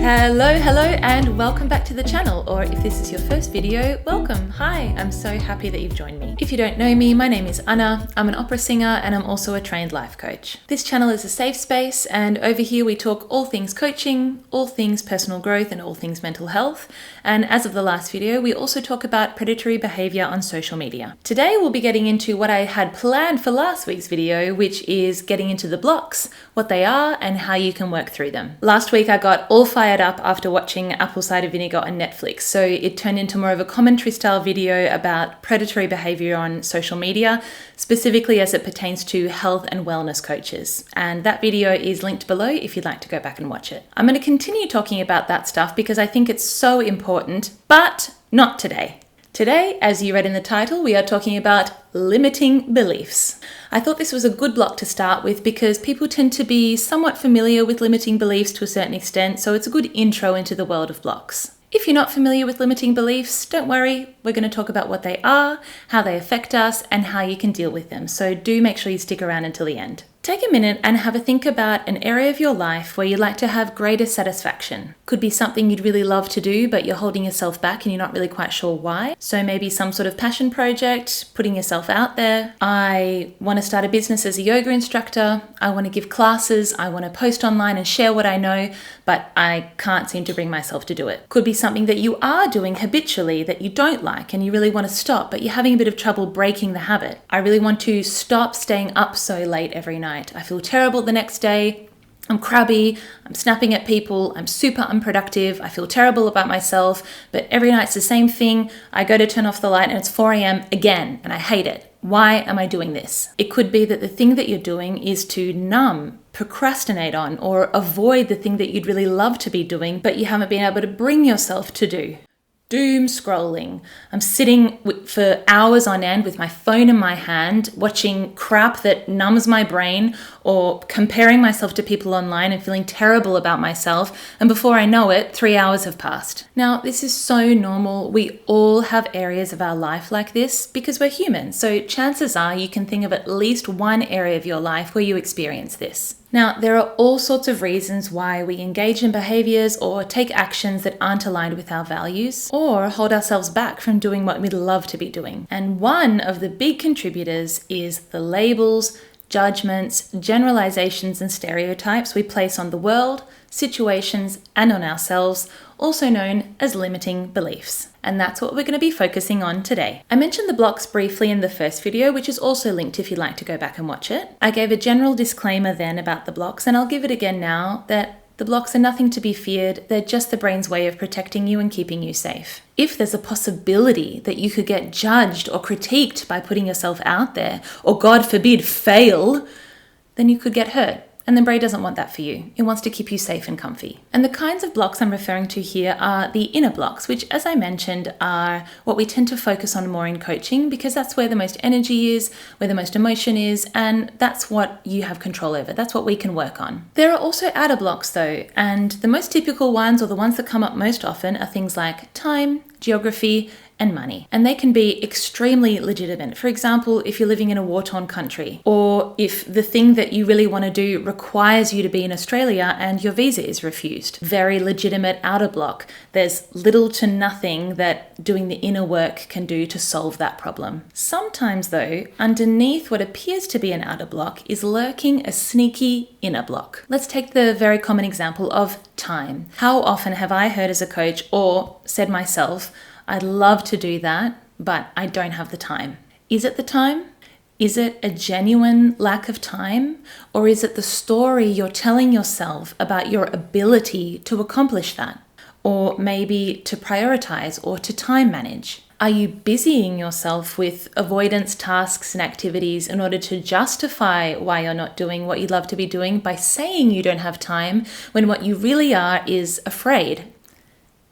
Hello, and welcome back to the channel, or if this is your first video, welcome. Hi, I'm so happy that you've joined me. If you don't know me, my name is Anna. I'm an opera singer and I'm also a trained life coach. This channel is a safe space, and over here we talk all things coaching, all things personal growth, and all things mental health. And as of the last video, we also talk about predatory behavior on social media. Today we'll be getting into what I had planned for last week's video, which is getting into the blocks, what they are, and how you can work through them. Last week I got all fired up after watching Apple Cider Vinegar on Netflix, so it turned into more of a commentary style video about predatory behavior on social media, specifically as it pertains to health and wellness coaches. And that video is linked below if you'd like to go back and watch it. I'm going to continue talking about that stuff because I think it's so important, but not today. Today, as you read in the title, we are talking about limiting beliefs. I thought this was a good block to start with because people tend to be somewhat familiar with limiting beliefs to a certain extent, so it's a good intro into the world of blocks. If you're not familiar with limiting beliefs, don't worry, we're going to talk about what they are, how they affect us, and how you can deal with them, so do make sure you stick around until the end. Take a minute and have a think about an area of your life where you'd like to have greater satisfaction. Could be something you'd really love to do, but you're holding yourself back and you're not really quite sure why. So maybe some sort of passion project, putting yourself out there. I want to start a business as a yoga instructor. I want to give classes. I want to post online and share what I know, but I can't seem to bring myself to do it. Could be something that you are doing habitually that you don't like and you really want to stop, but you're having a bit of trouble breaking the habit. I really want to stop staying up so late every night. I feel terrible the next day. I'm crabby, I'm snapping at people, I'm super unproductive, I feel terrible about myself, but every night it's the same thing. I go to turn off the light and it's 4 a.m. again, and I hate it. Why am I doing this? It could be that the thing that you're doing is to numb, procrastinate on, or avoid the thing that you'd really love to be doing, but you haven't been able to bring yourself to do. Doom scrolling. I'm sitting for hours on end with my phone in my hand, watching crap that numbs my brain, or comparing myself to people online and feeling terrible about myself. And before I know it, 3 hours have passed. Now, this is so normal. We all have areas of our life like this because we're human. So chances are you can think of at least one area of your life where you experience this. Now, there are all sorts of reasons why we engage in behaviors or take actions that aren't aligned with our values, or hold ourselves back from doing what we'd love to be doing. And one of the big contributors is the labels, judgments, generalizations, and stereotypes we place on the world, situations, and on ourselves, also known as limiting beliefs. And that's what we're going to be focusing on today. I mentioned the blocks briefly in the first video, which is also linked if you'd like to go back and watch it. I gave a general disclaimer then about the blocks, and I'll give it again now, that the blocks are nothing to be feared. They're just the brain's way of protecting you and keeping you safe. If there's a possibility that you could get judged or critiqued by putting yourself out there, or God forbid, fail, then you could get hurt. And the brain doesn't want that for you. It wants to keep you safe and comfy. And the kinds of blocks I'm referring to here are the inner blocks, which, as I mentioned, are what we tend to focus on more in coaching because that's where the most energy is, where the most emotion is, and that's what you have control over. That's what we can work on. There are also outer blocks though, and the most typical ones, or the ones that come up most often, are things like time, geography, and money. And they can be extremely legitimate. For example, if you're living in a war-torn country, or if the thing that you really want to do requires you to be in Australia and your visa is refused. Very legitimate outer block. There's little to nothing that doing the inner work can do to solve that problem. Sometimes though, underneath what appears to be an outer block is lurking a sneaky inner block. Let's take the very common example of time. How often have I heard as a coach, or said myself, I'd love to do that, but I don't have the time. Is it the time? Is it a genuine lack of time? Or is it the story you're telling yourself about your ability to accomplish that? Or maybe to prioritize or to time manage? Are you busying yourself with avoidance tasks and activities in order to justify why you're not doing what you'd love to be doing by saying you don't have time when what you really are is afraid?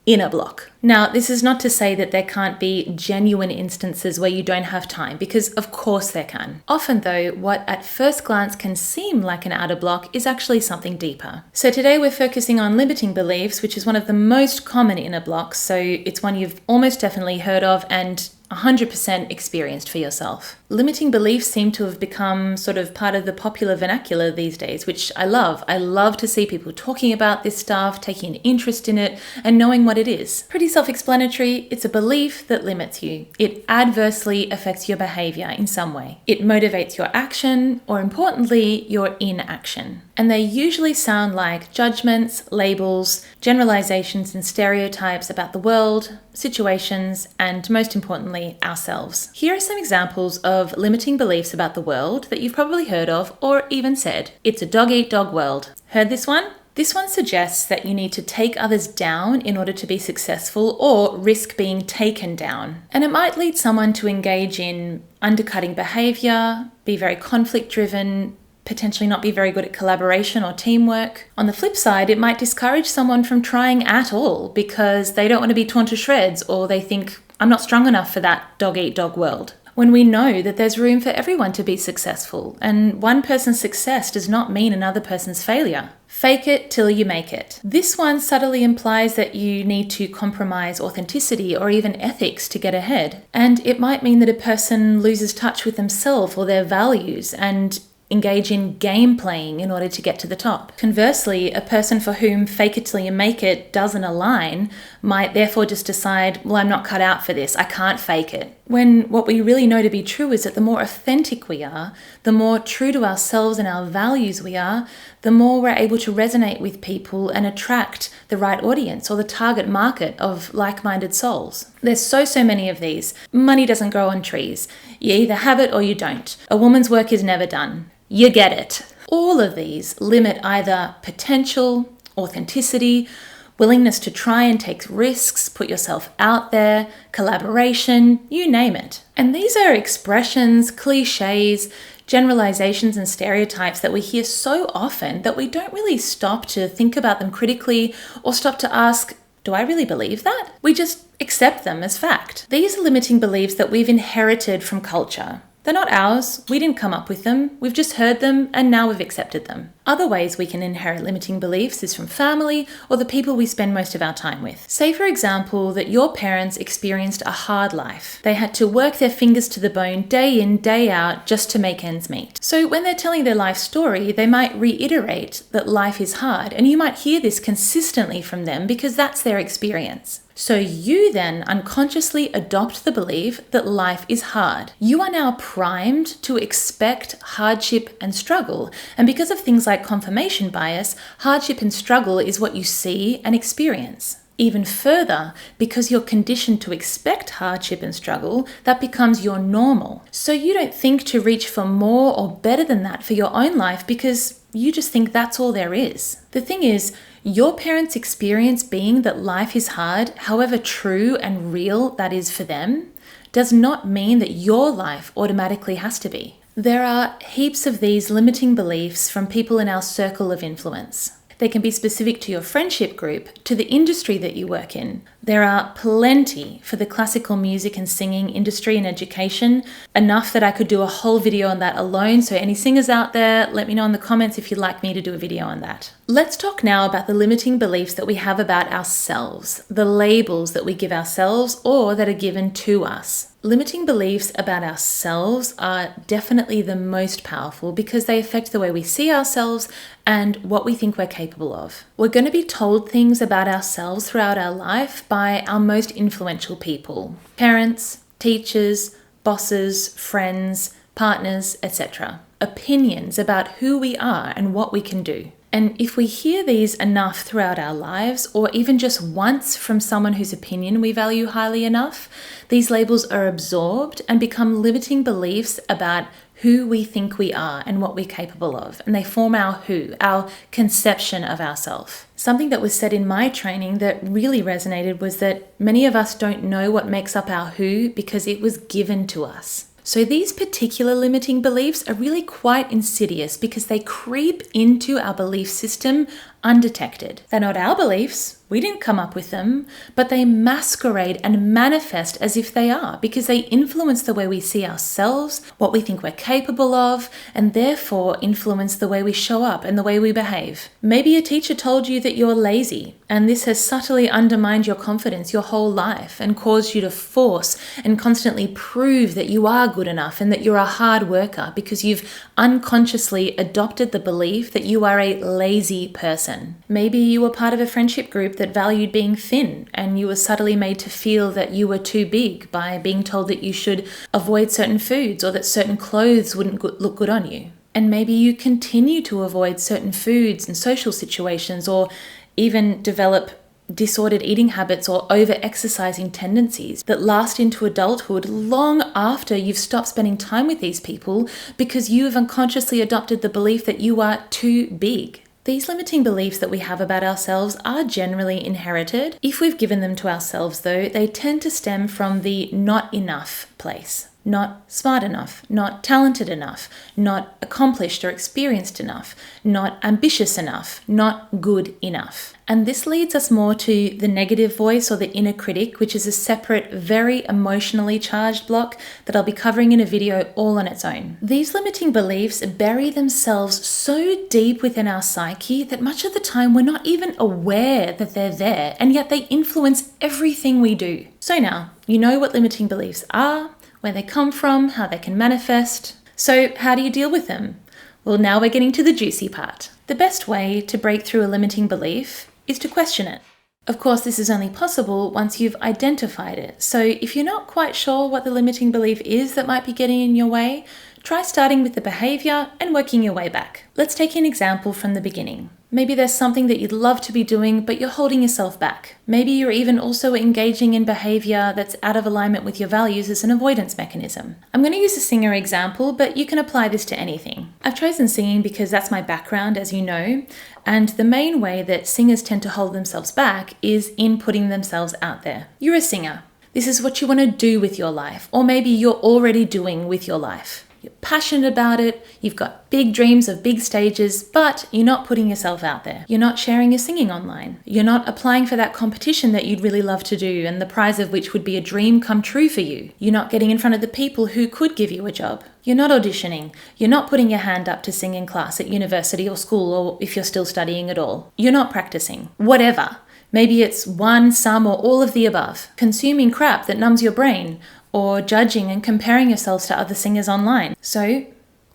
Inner block. Now, this is not to say that there can't be genuine instances where you don't have time, because of course there can. Often though, what at first glance can seem like an outer block is actually something deeper. So today we're focusing on limiting beliefs, which is one of the most common inner blocks. So it's one you've almost definitely heard of, and 100% experienced for yourself. Limiting beliefs seem to have become sort of part of the popular vernacular these days, which I love. I love to see people talking about this stuff, taking an interest in it, and knowing what it is. Pretty self-explanatory. It's a belief that limits you. It adversely affects your behavior in some way. It motivates your action, or importantly, your inaction. And they usually sound like judgments, labels, generalizations and stereotypes about the world, situations, and most importantly, ourselves. Here are some examples of limiting beliefs about the world that you've probably heard of or even said. It's a dog-eat-dog world. Heard this one? This one suggests that you need to take others down in order to be successful or risk being taken down. And it might lead someone to engage in undercutting behavior, be very conflict-driven, potentially not be very good at collaboration or teamwork. On the flip side, it might discourage someone from trying at all because they don't want to be torn to shreds, or they think, I'm not strong enough for that dog-eat-dog world. When we know that there's room for everyone to be successful, and one person's success does not mean another person's failure. Fake it till you make it. This one subtly implies that you need to compromise authenticity or even ethics to get ahead. And it might mean that a person loses touch with themselves or their values and engage in game playing in order to get to the top. Conversely, a person for whom fake it till you make it doesn't align might therefore just decide, well, I'm not cut out for this, I can't fake it. When what we really know to be true is that the more authentic we are, the more true to ourselves and our values we are, the more we're able to resonate with people and attract the right audience or the target market of like-minded souls. There's so many of these. Money doesn't grow on trees. You either have it or you don't. A woman's work is never done. You get it. All of these limit either potential, authenticity, willingness to try and take risks, put yourself out there, collaboration, you name it. And these are expressions, cliches, generalizations and stereotypes that we hear so often that we don't really stop to think about them critically or stop to ask, do I really believe that? We just accept them as fact. These are limiting beliefs that we've inherited from culture. They're not ours. We didn't come up with them. We've just heard them and now we've accepted them. Other ways we can inherit limiting beliefs is from family or the people we spend most of our time with. Say, for example, that your parents experienced a hard life. They had to work their fingers to the bone day in, day out just to make ends meet. So when they're telling their life story, they might reiterate that life is hard, and you might hear this consistently from them because that's their experience. So you then unconsciously adopt the belief that life is hard. You are now primed to expect hardship and struggle. And because of things like confirmation bias, hardship and struggle is what you see and experience. Even further, because you're conditioned to expect hardship and struggle, that becomes your normal. So you don't think to reach for more or better than that for your own life because you just think that's all there is. The thing is, your parents' experience being that life is hard, however true and real that is for them, does not mean that your life automatically has to be. There are heaps of these limiting beliefs from people in our circle of influence. They can be specific to your friendship group, to the industry that you work in. There are plenty for the classical music and singing industry and education, enough that I could do a whole video on that alone. So any singers out there, let me know in the comments if you'd like me to do a video on that. Let's talk now about the limiting beliefs that we have about ourselves, the labels that we give ourselves or that are given to us. Limiting beliefs about ourselves are definitely the most powerful because they affect the way we see ourselves and what we think we're capable of. We're going to be told things about ourselves throughout our life by our most influential people: parents, teachers, bosses, friends, partners, etc. Opinions about who we are and what we can do. And if we hear these enough throughout our lives, or even just once from someone whose opinion we value highly enough, these labels are absorbed and become limiting beliefs about who we think we are and what we're capable of. And they form our who, our conception of ourselves. Something that was said in my training that really resonated was that many of us don't know what makes up our who because it was given to us. So these particular limiting beliefs are really quite insidious because they creep into our belief system undetected. They're not our beliefs. We didn't come up with them, but they masquerade and manifest as if they are because they influence the way we see ourselves, what we think we're capable of, and therefore influence the way we show up and the way we behave. Maybe a teacher told you that you're lazy, and this has subtly undermined your confidence your whole life and caused you to force and constantly prove that you are good enough and that you're a hard worker because you've unconsciously adopted the belief that you are a lazy person. Maybe you were part of a friendship group that valued being thin, and you were subtly made to feel that you were too big by being told that you should avoid certain foods or that certain clothes wouldn't look good on you. And maybe you continue to avoid certain foods and social situations, or even develop disordered eating habits or over-exercising tendencies that last into adulthood long after you've stopped spending time with these people because you have unconsciously adopted the belief that you are too big. These limiting beliefs that we have about ourselves are generally inherited. If we've given them to ourselves, though, they tend to stem from the not enough place. Not smart enough, not talented enough, not accomplished or experienced enough, not ambitious enough, not good enough. And this leads us more to the negative voice or the inner critic, which is a separate, very emotionally charged block that I'll be covering in a video all on its own. These limiting beliefs bury themselves so deep within our psyche that much of the time we're not even aware that they're there, and yet they influence everything we do. So now, you know what limiting beliefs are, where they come from, how they can manifest. So how do you deal with them? Well, now we're getting to the juicy part. The best way to break through a limiting belief is to question it. Of course, this is only possible once you've identified it. So if you're not quite sure what the limiting belief is that might be getting in your way, try starting with the behavior and working your way back. Let's take an example from the beginning. Maybe there's something that you'd love to be doing, but you're holding yourself back. Maybe you're even also engaging in behavior that's out of alignment with your values as an avoidance mechanism. I'm going to use a singer example, but you can apply this to anything. I've chosen singing because that's my background, as you know, and the main way that singers tend to hold themselves back is in putting themselves out there. You're a singer. This is what you want to do with your life, or maybe you're already doing with your life. You're passionate about it, you've got big dreams of big stages, but you're not putting yourself out there. You're not sharing your singing online. You're not applying for that competition that you'd really love to do and the prize of which would be a dream come true for you. You're not getting in front of the people who could give you a job. You're not auditioning. You're not putting your hand up to sing in class at university or school, or if you're still studying at all. You're not practicing. Whatever. Maybe it's one, some, or all of the above. Consuming crap that numbs your brain, or judging and comparing yourselves to other singers online. So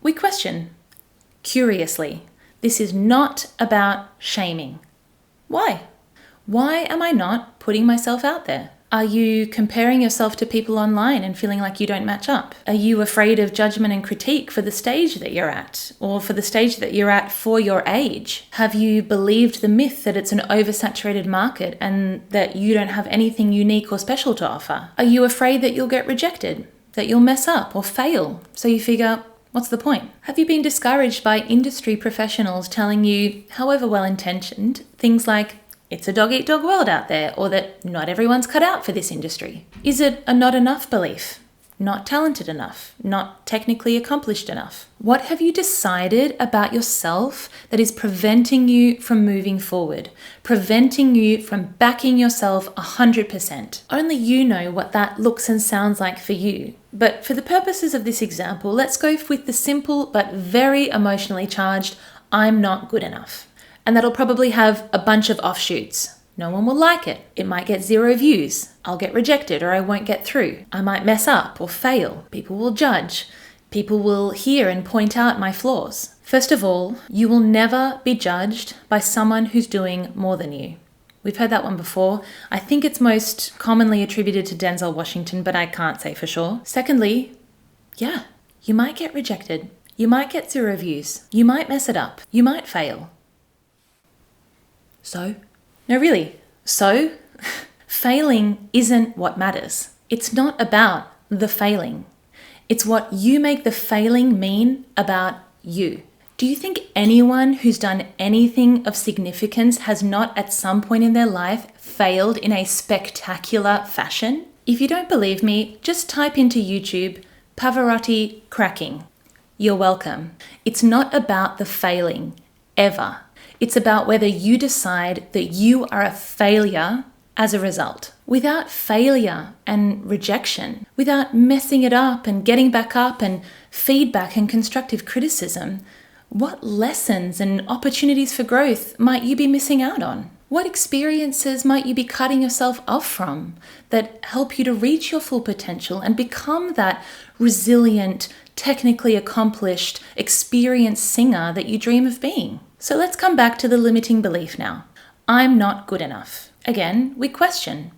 we question, curiously. This is not about shaming. Why? Why am I not putting myself out there? Are you comparing yourself to people online and feeling like you don't match up? Are you afraid of judgment and critique for the stage that you're at, or for the stage that you're at for your age? Have you believed the myth that it's an oversaturated market and that you don't have anything unique or special to offer? Are you afraid that you'll get rejected, that you'll mess up or fail? So you figure, what's the point? Have you been discouraged by industry professionals telling you, however well-intentioned, things like, it's a dog-eat-dog world out there, or that not everyone's cut out for this industry? Is it a not enough belief? Not talented enough? Not technically accomplished enough? What have you decided about yourself that is preventing you from moving forward? Preventing you from backing yourself 100%? Only you know what that looks and sounds like for you. But for the purposes of this example, let's go with the simple but very emotionally charged, I'm not good enough. And that'll probably have a bunch of offshoots. No one will like it. It might get 0 views. I'll get rejected, or I won't get through. I might mess up or fail. People will judge. People will hear and point out my flaws. First of all, you will never be judged by someone who's doing more than you. We've heard that one before. I think it's most commonly attributed to Denzel Washington, but I can't say for sure. Secondly, yeah, you might get rejected. You might get 0 views. You might mess it up. You might fail. So? No, really. So? Failing isn't what matters. It's not about the failing. It's what you make the failing mean about you. Do you think anyone who's done anything of significance has not at some point in their life failed in a spectacular fashion? If you don't believe me, just type into YouTube, Pavarotti cracking. You're welcome. It's not about the failing, ever. It's about whether you decide that you are a failure as a result. Without failure and rejection, without messing it up and getting back up and feedback and constructive criticism, what lessons and opportunities for growth might you be missing out on? What experiences might you be cutting yourself off from that help you to reach your full potential and become that resilient, technically accomplished, experienced singer that you dream of being? So let's come back to the limiting belief now. I'm not good enough. Again, we question,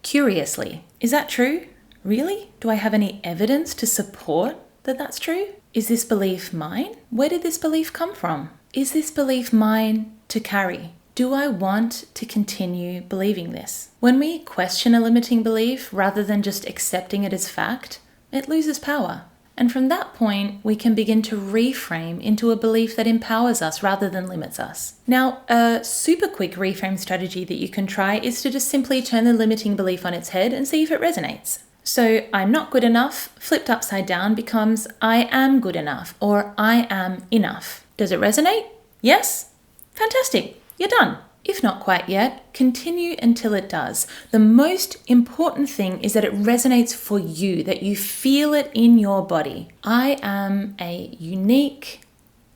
curiously, is that true? Really? Do I have any evidence to support that that's true? Is this belief mine? Where did this belief come from? Is this belief mine to carry? Do I want to continue believing this? When we question a limiting belief rather than just accepting it as fact, it loses power. And from that point, we can begin to reframe into a belief that empowers us rather than limits us. Now, a super quick reframe strategy that you can try is to just simply turn the limiting belief on its head and see if it resonates. So, I'm not good enough, flipped upside down, becomes I am good enough or I am enough. Does it resonate? Yes? Fantastic. You're done. If not quite yet, continue until it does. The most important thing is that it resonates for you, that you feel it in your body. I am a unique,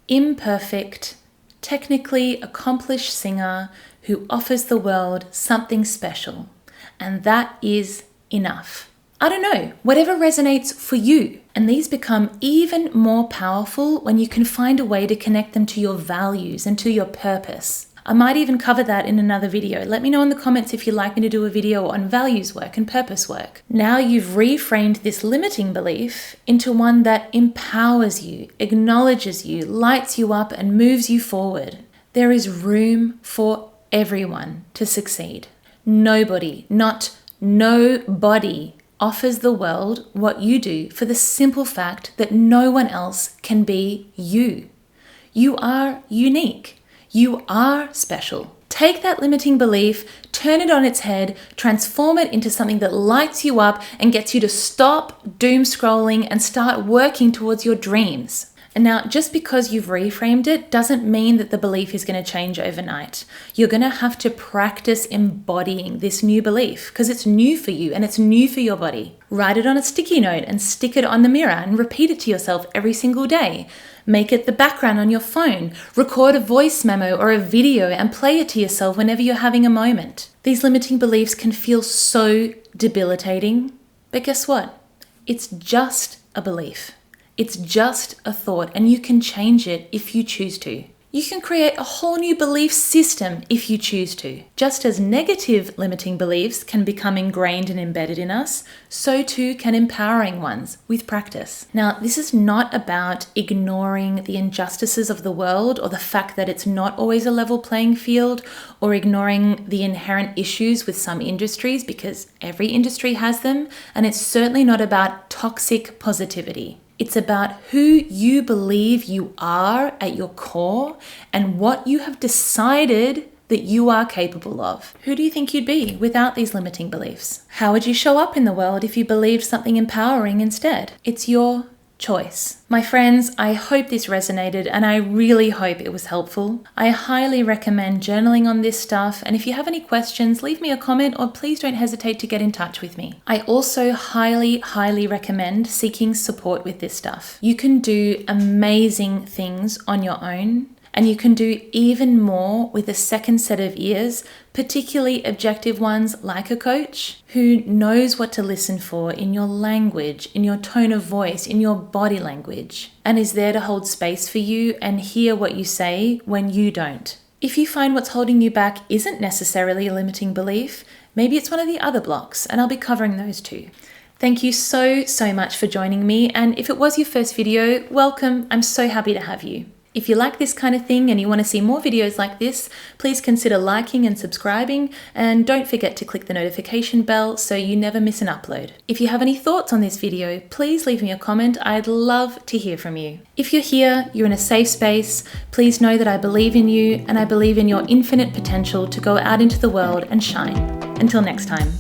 imperfect, technically accomplished singer who offers the world something special. And that is enough. I don't know, whatever resonates for you. And these become even more powerful when you can find a way to connect them to your values and to your purpose. I might even cover that in another video. Let me know in the comments if you'd like me to do a video on values work and purpose work. Now you've reframed this limiting belief into one that empowers you, acknowledges you, lights you up, and moves you forward. There is room for everyone to succeed. Nobody, not nobody, offers the world what you do for the simple fact that no one else can be you. You are unique. You are special. Take that limiting belief, turn it on its head, transform it into something that lights you up and gets you to stop doom scrolling and start working towards your dreams. And now, just because you've reframed it doesn't mean that the belief is going to change overnight. You're going to have to practice embodying this new belief because it's new for you and it's new for your body. Write it on a sticky note and stick it on the mirror and repeat it to yourself every single day. Make it the background on your phone. Record a voice memo or a video and play it to yourself whenever you're having a moment. These limiting beliefs can feel so debilitating, but guess what? It's just a belief. It's just a thought, and you can change it if you choose to. You can create a whole new belief system if you choose to. Just as negative limiting beliefs can become ingrained and embedded in us, so too can empowering ones with practice. Now, this is not about ignoring the injustices of the world or the fact that it's not always a level playing field, or ignoring the inherent issues with some industries, because every industry has them, and it's certainly not about toxic positivity. It's about who you believe you are at your core and what you have decided that you are capable of. Who do you think you'd be without these limiting beliefs? How would you show up in the world if you believed something empowering instead? It's your choice. My friends, I hope this resonated and I really hope it was helpful. I highly recommend journaling on this stuff, and if you have any questions, leave me a comment or please don't hesitate to get in touch with me. I also highly recommend seeking support with this stuff. You can do amazing things on your own, and you can do even more with a second set of ears, particularly objective ones like a coach who knows what to listen for in your language, in your tone of voice, in your body language, and is there to hold space for you and hear what you say when you don't. If you find what's holding you back isn't necessarily a limiting belief, maybe it's one of the other blocks, and I'll be covering those too. Thank you so much for joining me, and if it was your first video, welcome. I'm so happy to have you. If you like this kind of thing and you want to see more videos like this, please consider liking and subscribing, and don't forget to click the notification bell so you never miss an upload. If you have any thoughts on this video, please leave me a comment. I'd love to hear from you. If you're here, you're in a safe space, please know that I believe in you and I believe in your infinite potential to go out into the world and shine. Until next time.